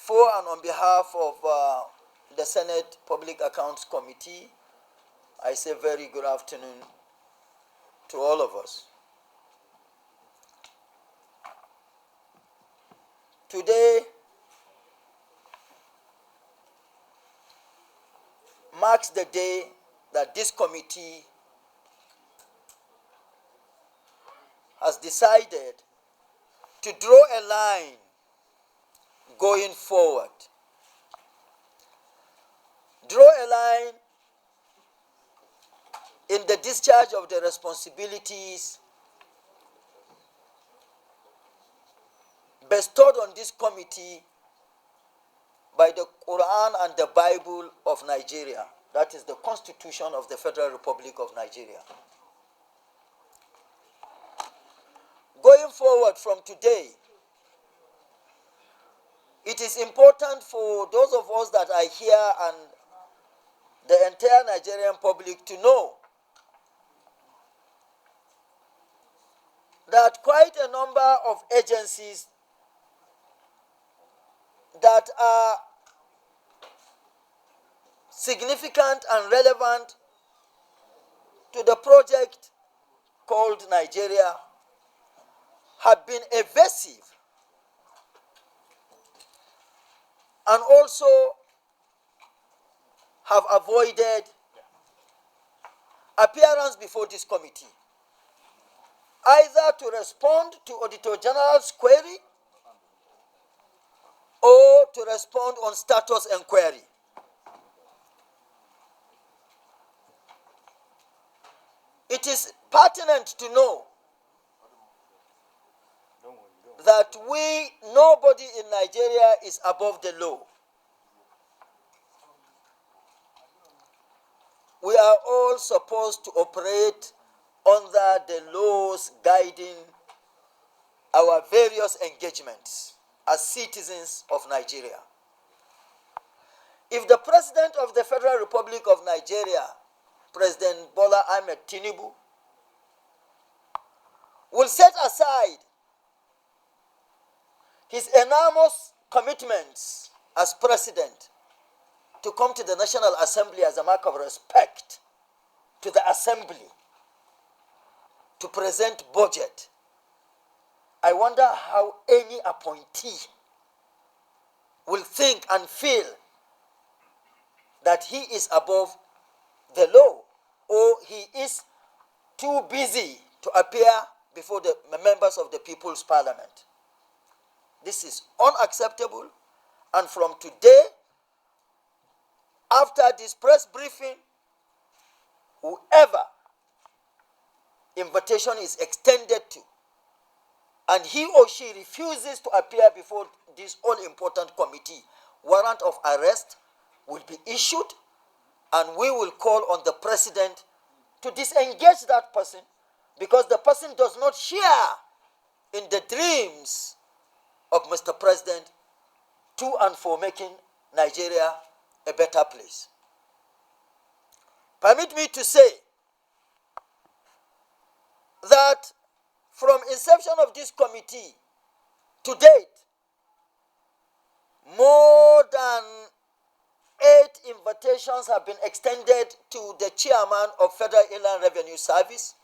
For and on behalf of the Senate Public Accounts Committee, I say very good afternoon to all of us. Today marks the day that this committee has decided to draw a line going forward. Draw a line in the discharge of the responsibilities bestowed on this committee by the Quran and the Bible of Nigeria. That is the Constitution of the Federal Republic of Nigeria. Going forward from today, it is important for those of us that are here and the entire Nigerian public to know that quite a number of agencies that are significant and relevant to the project called Nigeria have been evasive and also have avoided appearance before this committee, either to respond to Auditor General's query or to respond on status inquiry. It is pertinent to know that nobody in Nigeria is above the law. We are all supposed to operate under the laws guiding our various engagements as citizens of Nigeria. If the President of the Federal Republic of Nigeria, President Bola Ahmed Tinubu, will set aside his enormous commitments as president to come to the National Assembly as a mark of respect to the Assembly to present budget, I wonder how any appointee will think and feel that he is above the law or he is too busy to appear before the members of the People's Parliament. This is unacceptable, and from today, after this press briefing, whoever invitation is extended to, and he or she refuses to appear before this all-important committee, warrant of arrest will be issued, and we will call on the president to disengage that person because the person does not share in the dreams of Mr. President to and for making Nigeria a better place. Permit me to say that from inception of this committee to date, more than 8 invitations have been extended to the chairman of Federal Inland Revenue Service,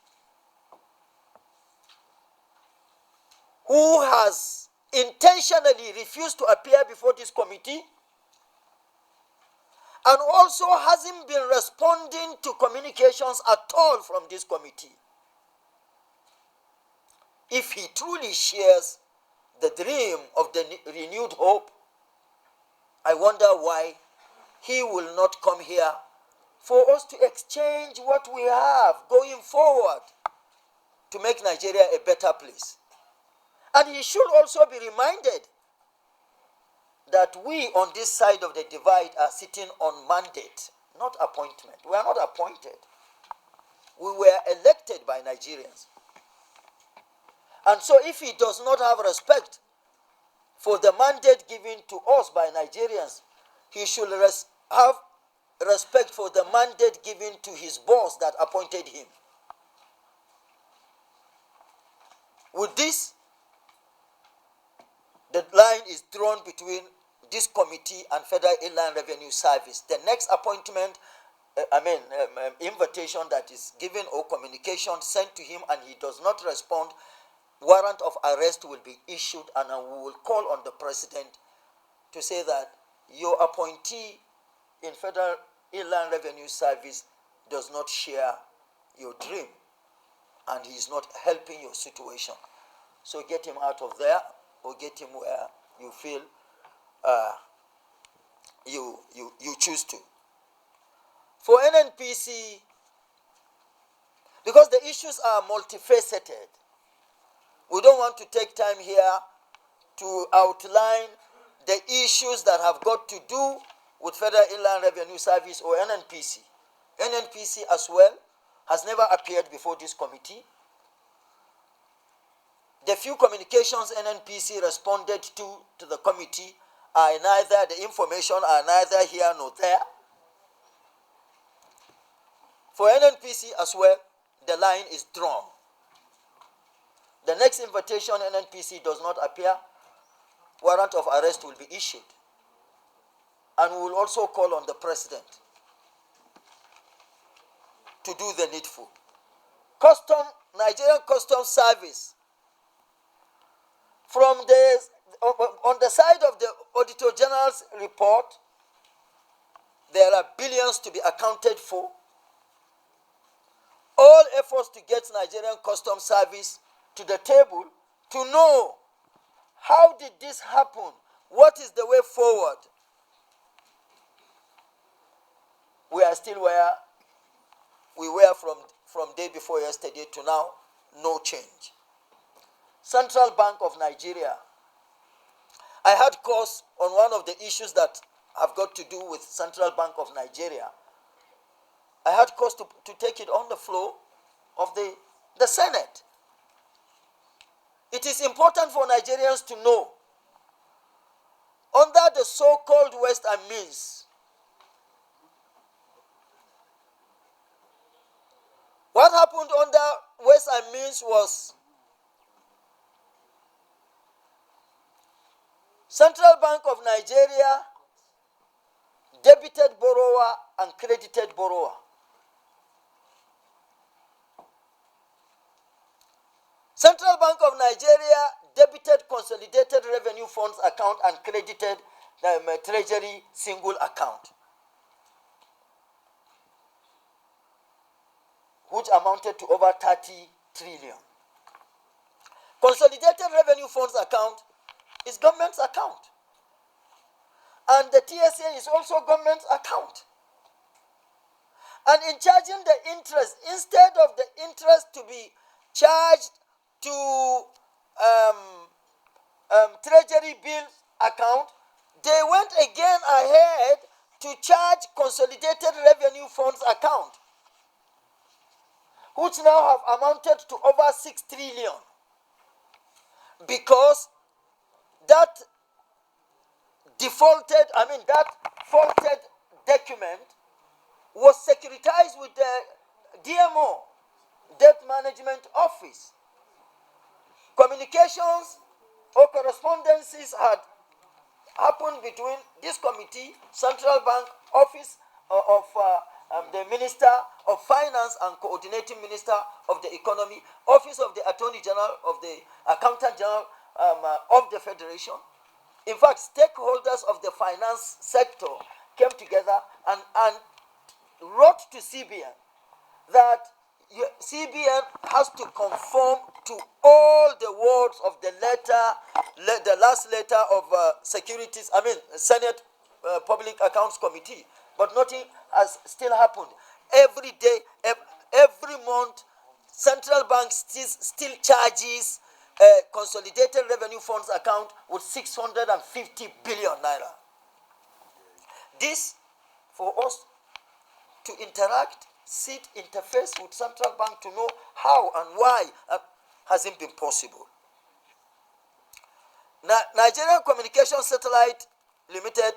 who has intentionally refused to appear before this committee and also hasn't been responding to communications at all from this committee. If he truly shares the dream of the renewed hope, I wonder why he will not come here for us to exchange what we have going forward to make Nigeria a better place. And he should also be reminded that we on this side of the divide are sitting on mandate, not appointment. We are not appointed. We were elected by Nigerians. And so if he does not have respect for the mandate given to us by Nigerians, he should have respect for the mandate given to his boss that appointed him. With this, the line is drawn between this committee and Federal Inland Revenue Service. The next appointment, invitation that is given or communication sent to him and he does not respond, warrant of arrest will be issued, and we will call on the president to say that your appointee in Federal Inland Revenue Service does not share your dream and he is not helping your situation. So get him out of there, or get him where you feel you choose to. For NNPC, because the issues are multifaceted, we don't want to take time here to outline the issues that have got to do with Federal Inland Revenue Service or NNPC. NNPC as well has never appeared before this committee. The few communications NNPC responded to the committee are neither, the information are neither here nor there. For NNPC as well, the line is drawn. The next invitation NNPC does not appear, warrant of arrest will be issued. And we will also call on the president to do the needful. Nigerian Customs Service, on the side of the Auditor General's report, there are billions to be accounted for. All efforts to get Nigerian Customs Service to the table to know how did this happen, what is the way forward. We are still where we were from day before yesterday to now, no change. Central Bank of Nigeria. I had course on one of the issues that have got to do with Central Bank of Nigeria. I had course to take it on the floor of the Senate. It is important for Nigerians to know, under the so-called West and Means, what happened under West and Means was Central Bank of Nigeria debited borrower and credited borrower. Central Bank of Nigeria debited Consolidated Revenue Funds account and credited the Treasury single account, which amounted to over 30 trillion. Consolidated Revenue Funds account is government's account. And the TSA is also government's account. And in charging the interest, instead of the interest to be charged to Treasury bills account, they went again ahead to charge Consolidated Revenue Funds account, which now have amounted to over 6 trillion, because that that faulted document was securitized with the DMO, Debt Management Office. Communications or correspondences had happened between this committee, Central Bank Office of the Minister of Finance and Coordinating Minister of the Economy, Office of the Attorney General, of the Accountant General of the Federation. In fact, stakeholders of the finance sector came together and wrote to CBN that CBN has to conform to all the words of the last letter of Senate Public Accounts Committee. But nothing has still happened. Every day, every month, Central Bank still charges Consolidated Revenue Funds account with 650 billion naira. This, for us to interact, interface with Central Bank to know how and why hasn't been possible. Nigerian Communication Satellite Limited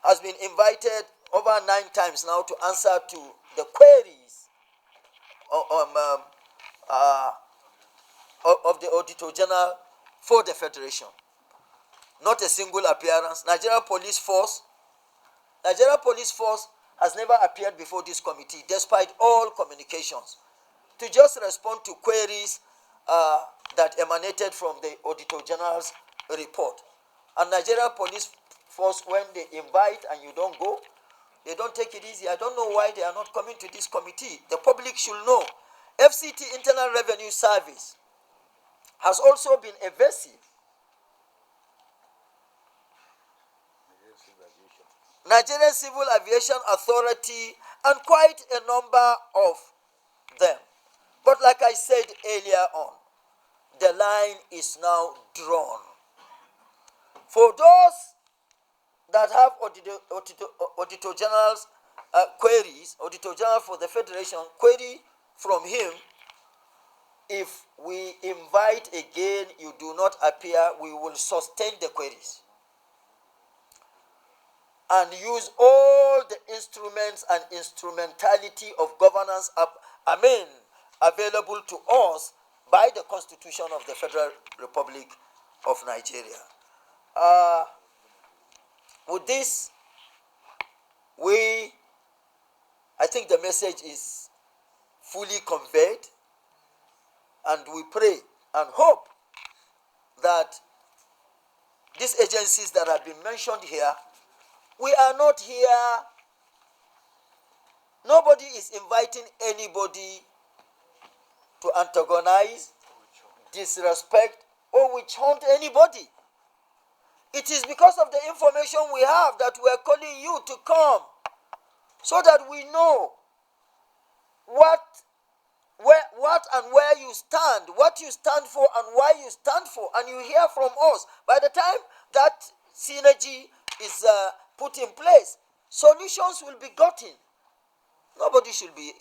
has been invited over 9 times now to answer to the queries of the Auditor General for the Federation. not a single appearance. Nigeria Police Force has never appeared before this committee, despite all communications, to just respond to queries that emanated from the Auditor General's report. And Nigeria Police Force, when they invite and you don't go, they don't take it easy. I don't know why they are not coming to this committee. The public should know. FCT, Internal Revenue Service, has also been evasive. Nigerian Civil Aviation Authority, and quite a number of them. But like I said earlier on, the line is now drawn. For those that have Auditor General's queries, Auditor General for the Federation, query from him, if we invite again, you do not appear, we will sustain the queries and use all the instruments and instrumentality of governance available to us by the Constitution of the Federal Republic of Nigeria. With this, I think the message is fully conveyed, and we pray and hope that these agencies that have been mentioned here, we are not here, nobody is inviting anybody to antagonize, disrespect, or witch hunt anybody. It is because of the information we have that we are calling you to come, so that we know what and where you stand, what you stand for and why you stand for, and you hear from us. By the time that synergy is put in place, solutions will be gotten. Nobody should be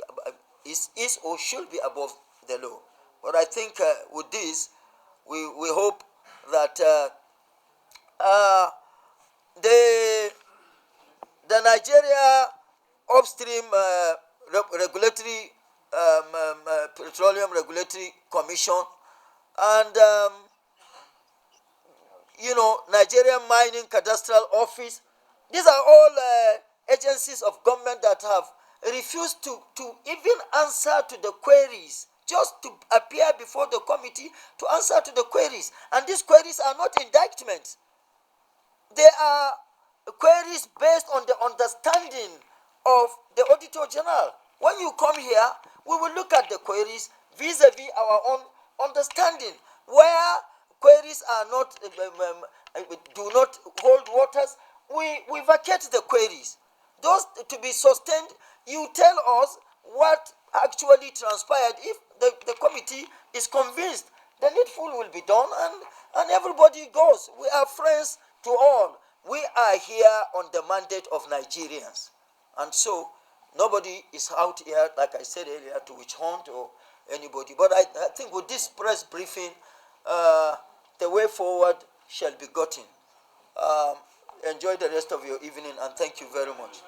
is or should be above the law. But I think with this, we hope that the Nigeria Upstream Regulatory Petroleum Regulatory Commission and Nigerian Mining Cadastral Office, these are all agencies of government that have refused to even answer to the queries, just to appear before the committee to answer to the queries. And these queries are not indictments. They are queries based on the understanding of the Auditor General. When you come here, we will look at the queries vis-a-vis our own understanding. Where queries are not do not hold waters, we vacate the queries. Those to be sustained, you tell us what actually transpired. If the committee is convinced, the needful will be done, and everybody goes. We are friends to all. We are here on the mandate of Nigerians. And so, nobody is out here, like I said earlier, to witch hunt or anybody. But I think with this press briefing, the way forward shall be gotten. Enjoy the rest of your evening, and thank you very much.